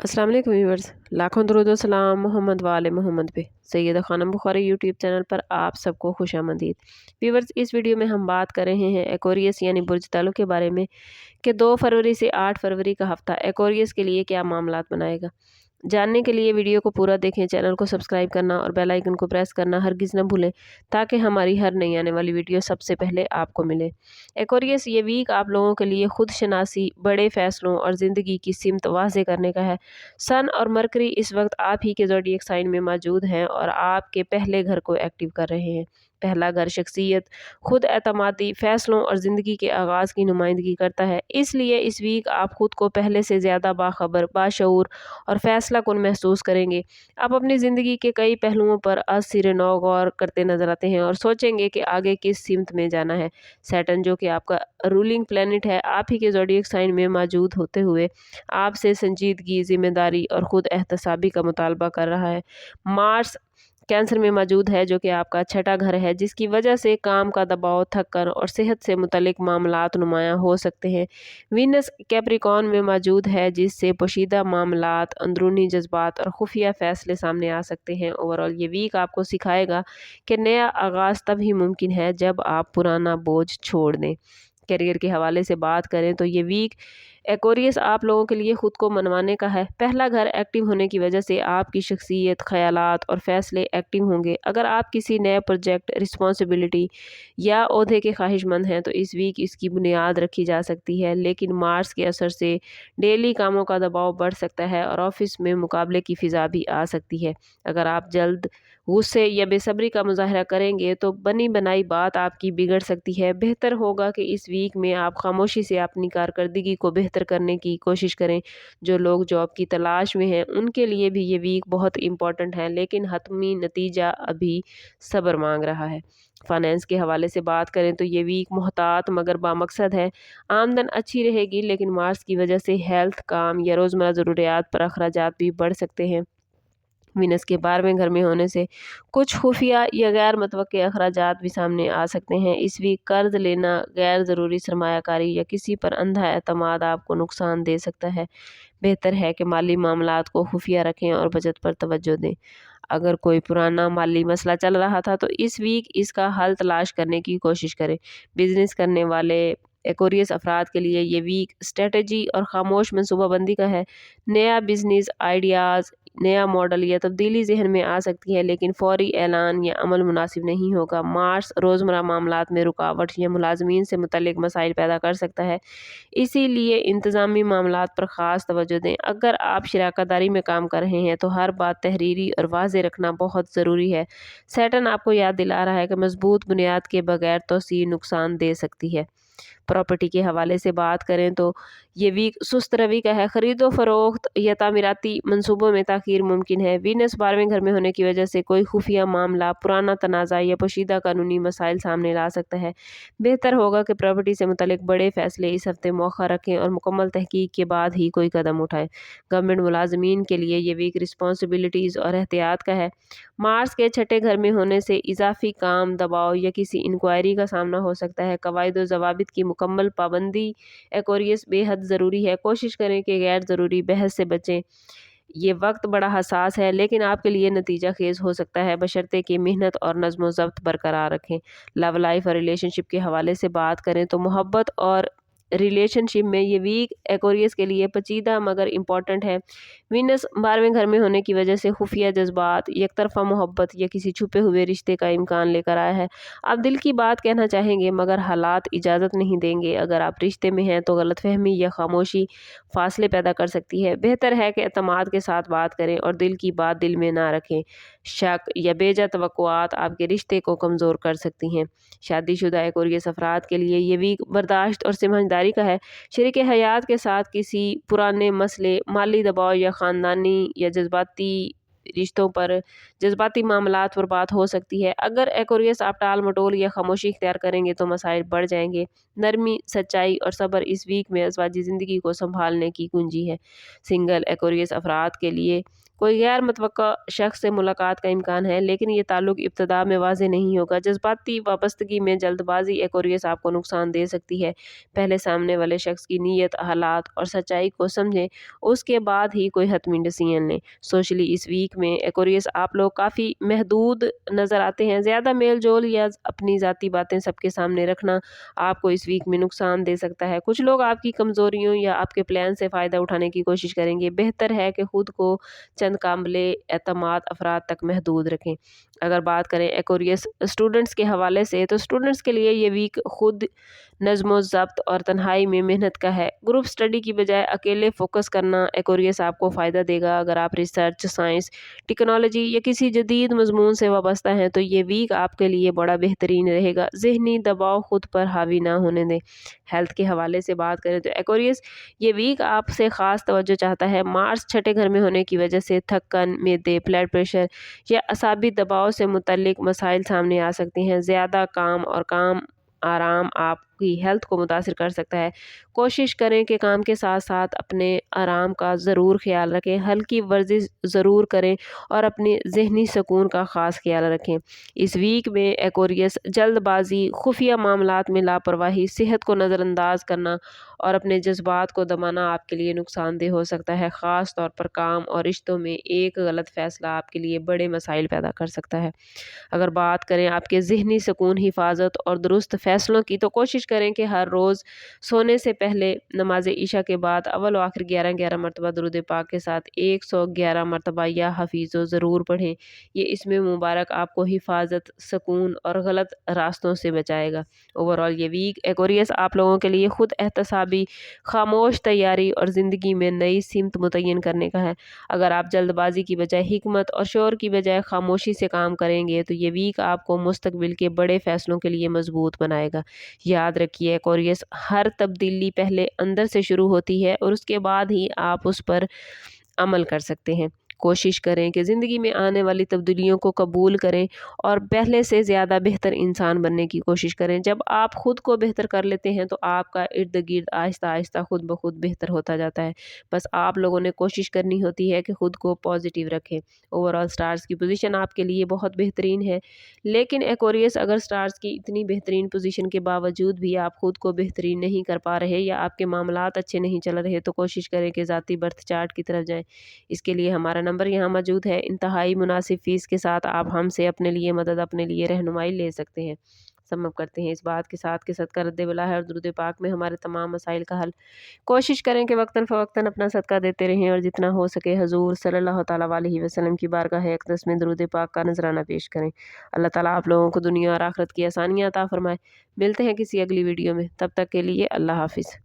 अस्सलाम वालेकुम व्यूअर्स, लाखों दरूद व सलाम मोहम्मद वाले मोहम्मद पे। सैयदा खानम बुखारी यूट्यूब चैनल पर आप सबको खुशामदीद। व्यूअर्स, इस वीडियो में हम बात कर रहे हैं एक्वेरियस यानी बुर्ज तालों के बारे में कि 2 फरवरी से 8 फरवरी का हफ्ता एक्वेरियस के लिए क्या मामलात बनाएगा। जानने के लिए वीडियो को पूरा देखें, चैनल को सब्सक्राइब करना और बेल आइकन को प्रेस करना हरगिज़ न भूलें ताकि हमारी हर नई आने वाली वीडियो सबसे पहले आपको मिले। एक्वेरियस ये वीक आप लोगों के लिए खुद शनासी, बड़े फैसलों और ज़िंदगी की सिमत वाज़े करने का है। सन और मरकरी इस वक्त आप ही के ज़ोडिएक साइन में मौजूद हैं और आपके पहले घर को एक्टिव कर रहे हैं। पहला घर शख्सियत, खुद एतमादी, फ़ैसलों और ज़िंदगी के आगाज़ की नुमाइंदगी करता है। इसलिए इस वीक आप खुद को पहले से ज़्यादा बाखबर, बाशऊर और फ़ैसला कुन महसूस करेंगे। आप अपनी ज़िंदगी के कई पहलुओं पर आज सिरे नौ गौर करते नज़र आते हैं और सोचेंगे कि आगे किस सिमत में जाना है। सैटर्न, जो कि आपका रूलिंग प्लैनेट है, आप ही के ज़ोडिएक साइन में मौजूद होते हुए आपसे संजीदगी, ज़िम्मेदारी और खुद एहतसाबी का मुतालबा कर रहा है। मार्स कैंसर में मौजूद है, जो कि आपका छठा घर है, जिसकी वजह से काम का दबाव, थक्कर और सेहत से मुतल्लिक मामलात नुमायाँ हो सकते हैं। वीनस कैप्रिकॉर्न में मौजूद है, जिससे पोशीदा मामलात, अंदरूनी जज्बात और खुफिया फ़ैसले सामने आ सकते हैं। ओवरऑल ये वीक आपको सिखाएगा कि नया आगाज़ तभी मुमकिन है जब आप पुराना बोझ छोड़ दें। करियर के हवाले से बात करें तो ये वीक एक्वेरियस आप लोगों के लिए खुद को मनवाने का है। पहला घर एक्टिव होने की वजह से आपकी शख्सियत, ख़यालात और फ़ैसले एक्टिव होंगे। अगर आप किसी नए प्रोजेक्ट, रिस्पॉन्सिबिलिटी या ओहदे के ख्वाहिशमंद हैं तो इस वीक इसकी बुनियाद रखी जा सकती है। लेकिन मार्स के असर से डेली कामों का दबाव बढ़ सकता है और ऑफिस में मुकाबले की फ़िज़ा भी आ सकती है। अगर आप जल्द गुस्से या बेसब्री का मुज़ाहरा करेंगे तो बनी बनाई बात आपकी बिगड़ सकती है। बेहतर होगा कि इस वीक में आप खामोशी से अपनी कारकर्दगी को बेहतर करने की कोशिश करें। जो लोग जॉब की तलाश में हैं उनके लिए भी ये वीक बहुत इम्पोर्टेंट है, लेकिन हतमी नतीजा अभी सब्र मांग रहा है। फाइनेंस के हवाले से बात करें तो ये वीक मोहतात मगर बामकसद है। आमदन अच्छी रहेगी, लेकिन मार्स की वजह से हेल्थ, काम या रोज़मर्रा ज़रूरियात पर अखराजात भी बढ़ सकते हैं। वीनस के 12वें घर में होने से कुछ खुफिया या गैर मुतवक्के अखराजात भी सामने आ सकते हैं। इस वीक कर्ज लेना, गैर ज़रूरी सरमायाकारी या किसी पर अंधा एतमाद आपको नुकसान दे सकता है। बेहतर है कि माली मामलात को खुफिया रखें और बचत पर तवज्जो दें। अगर कोई पुराना माली मसला चल रहा था तो इस वीक इसका हल तलाश करने की कोशिश करें। बिजनेस करने वाले एक्वेरियस अफराद के लिए ये वीक स्ट्रेटजी और खामोश मनसूबाबंदी का है। नया बिजनेस आइडियाज़, नया मॉडल या तब्दीली जहन में आ सकती है, लेकिन फौरी ऐलान या अमल मुनासिब नहीं होगा। मार्स रोज़मर्रा मामलात में रुकावट या मुलाजमीन से मुतल्लिक मसाइल पैदा कर सकता है, इसीलिए इंतज़ामी मामलात पर ख़ास तवज्जो दें। अगर आप शराकतदारी में काम कर रहे हैं तो हर बात तहरीरी और वाज़े रखना बहुत ज़रूरी है। सैटर्न आपको याद दिला रहा है कि मजबूत बुनियाद के बगैर तोसी नुकसान दे सकती है। प्रॉपर्टी के हवाले से बात करें तो ये वीक सुस्त रवि का है। ख़रीदो फरोख्त या तामीराती मंसूबों में ताख़ीर मुमकिन है। वीनस 12वें घर में होने की वजह से कोई खुफिया मामला, पुराना तनाज़ा या पोशीदा कानूनी मसाइल सामने ला सकता है। बेहतर होगा कि प्रॉपर्टी से मुतल्लिक बड़े फ़ैसले इस हफ्ते मौखा रखें और मुकम्मल तहकीक के बाद ही कोई कदम उठाएं। गवर्नमेंट मुलाजमीन के लिए ये वीक रिस्पॉन्सिबिलिटीज़ और एहतियात का है। मार्स के छठे घर में होने से इजाफी काम, दबाव या किसी इंक्वायरी का सामना हो सकता है। कवायद व ज़वाबित की मुकम्मल पाबंदी एक्वेरियस बेहद ज़रूरी है। कोशिश करें कि गैर ज़रूरी बहस से बचें। ये वक्त बड़ा हसास है, लेकिन आपके लिए नतीजा खेज हो सकता है, बशर्ते कि मेहनत और नज़्म ज़ब्त बरकरार रखें। लव लाइफ और रिलेशनशिप के हवाले से बात करें तो मोहब्बत और रिलेशनशिप में ये वीक एक्वेरियस के लिए पेचीदा मगर इम्पॉर्टेंट है। वीनस 12वें घर में होने की वजह से खुफिया जज्बात, एकतरफा मोहब्बत या किसी छुपे हुए रिश्ते का इम्कान लेकर आया है। आप दिल की बात कहना चाहेंगे मगर हालात इजाज़त नहीं देंगे। अगर आप रिश्ते में हैं तो गलतफहमी या खामोशी फासले पैदा कर सकती है। बेहतर है कि एतमाद के साथ बात करें और दिल की बात दिल में ना रखें। शक या बेजा तवक्कुआत आपके रिश्ते को कमज़ोर कर सकती हैं। शादीशुदा एक्वेरियस अफराद के लिए ये वीक बर्दाश्त और समझदारी का है। शरीक हयात के साथ किसी पुराने मसले, माली दबाव या ख़ानदानी या जज्बाती रिश्तों पर, जज्बाती मामलात पर बात हो सकती है। अगर एक्वेरियस आप टाल मटोल या खामोशी इख्तियार करेंगे तो मसाइल बढ़ जाएंगे। नरमी, सच्चाई और सब्र इस वीक में अज़वाजी ज़िंदगी को संभालने की कुंजी है। सिंगल एक्वेरियस अफराद के लिए कोई गैर मुतवक्का शख्स से मुलाकात का इम्कान है, लेकिन ये ताल्लुक इब्तिदा में वाज़ेह नहीं होगा। जज़्बाती वाबस्तगी में जल्दबाज़ी एक्वेरियस आपको नुकसान दे सकती है। पहले सामने वाले शख्स की नीयत, हालात और सच्चाई को समझें, उसके बाद ही कोई हतमी डिसीजन लें। सोशली इस वीक में एक्वेरियस आप लोग काफ़ी महदूद नज़र आते हैं। ज़्यादा मेल-जोल या अपनी ज़ाती बातें सबके सामने रखना आपको इस वीक में नुकसान दे सकता है। कुछ लोग आपकी कमज़ोरियों या आपके प्लान से फ़ायदा उठाने की कोशिश करेंगे। बेहतर है कि खुद को चंद काबिले एतमाद अफराद तक महदूद रखें। अगर बात करें एक्वेरियस स्टूडेंट्स के हवाले से, तो स्टूडेंट्स के लिए ये वीक खुद नज़्म ज़ब्त और तन्हाई में मेहनत का है। ग्रुप स्टडी की बजाय अकेले फोकस करना एक्वेरियस आपको फ़ायदा देगा। अगर आप रिसर्च, साइंस, टेक्नोलॉजी या किसी जदीद मजमून से वाबस्ता हैं, तो ये वीक आपके लिए बड़ा बेहतरीन रहेगा। ज़हनी दबाव खुद पर हावी ना होने दें। हेल्थ के हवाले से बात करें तो एक्वेरियस ये वीक आपसे ख़ास तवज्जो चाहता है। मार्स छठे घर में होने की वजह से थक्कन, मैदे, ब्लड प्रेशर या असाबी दबाव से मुतल्लिक मसाइल सामने आ सकते हैं। ज़्यादा काम और आराम आपकी हेल्थ को मुतासिर कर सकता है। कोशिश करें कि काम के साथ साथ अपने आराम का ज़रूर ख्याल रखें। हल्की वर्जिश ज़रूर करें और अपने ज़हनी सुकून का ख़ास ख्याल रखें। इस वीक में एक्वेरियस जल्दबाजी, खुफिया मामलात में लापरवाही, सेहत को नज़रअंदाज करना और अपने जज्बात को दबाना आपके लिए नुकसानदेह हो सकता है। ख़ास तौर पर काम और रिश्तों में एक गलत फ़ैसला आपके लिए बड़े मसाइल पैदा कर सकता है। अगर बात करें आपके ज़हनी सुकून, हिफाजत और दुरुस्त फ़ैसलों की, तो कोशिश करें कि हर रोज़ सोने से पहले नमाज इशा के बाद अव्वल व आखिर 11-11 मरतबा दुरूद पाक के साथ 111 मरतबा या हफीज़ो ज़रूर पढ़ें। ये इसमें मुबारक आपको हिफाजत, सुकून और गलत रास्तों से बचाएगा। ओवरऑल ये वीक एक्वेरियस आप लोगों के लिए खुद एहतसाबी, खामोश तैयारी और ज़िंदगी में नई सिमत मुतय्यन करने का है। अगर आप जल्दबाजी की बजाय हिकमत और शोर की बजाय खामोशी से काम करेंगे, तो ये वीक आपको मुस्तकबिल के बड़े फैसलों के लिए मजबूत बनाएगा। याद रखिए एक्वेरियस, हर तब्दीली पहले अंदर से शुरू होती है और उसके बाद ही आप उस पर अमल कर सकते हैं। कोशिश करें कि ज़िंदगी में आने वाली तब्दीलियों को कबूल करें और पहले से ज़्यादा बेहतर इंसान बनने की कोशिश करें। जब आप खुद को बेहतर कर लेते हैं, तो आपका इर्द गिर्द आहिस्ता आहिस्ता खुद ब खुद बेहतर होता जाता है। बस आप लोगों ने कोशिश करनी होती है कि खुद को पॉजिटिव रखें। ओवरऑल स्टार्स की पोजीशन आपके लिए बहुत बेहतरीन है, लेकिन एक्वेरियस अगर स्टार्स की इतनी बेहतरीन पोजीशन के बावजूद भी आप खुद को बेहतरीन नहीं कर पा रहे या आपके मामलात अच्छे नहीं चल रहे, तो कोशिश करें कि ज़ाती बर्थ चार्ट की तरफ जाएँ। इसके लिए हमारा नंबर यहाँ मौजूद है। इंतहाई मुनासिब फ़ीस के साथ आप हमसे अपने लिए मदद, अपने लिए रहनुमाई ले सकते हैं। समझ करते हैं इस बात के साथ कि सदका रद्द बला है और दुरूद पाक में हमारे तमाम मसाइल का हल। कोशिश करें कि वक्तन फ़वक्तन अपना सदका देते रहें और जितना हो सके हजूर सल्लल्लाहु तआला अलैहि वसल्लम की बारगाह अक़दस में दुरूद पाक का नजराना पेश करें। अल्लाह ताला आप लोगों को दुनिया और आखिरत की आसानियाँ अता फरमाए। मिलते हैं किसी अगली वीडियो में, तब तक के लिए अल्लाह हाफ़िज़।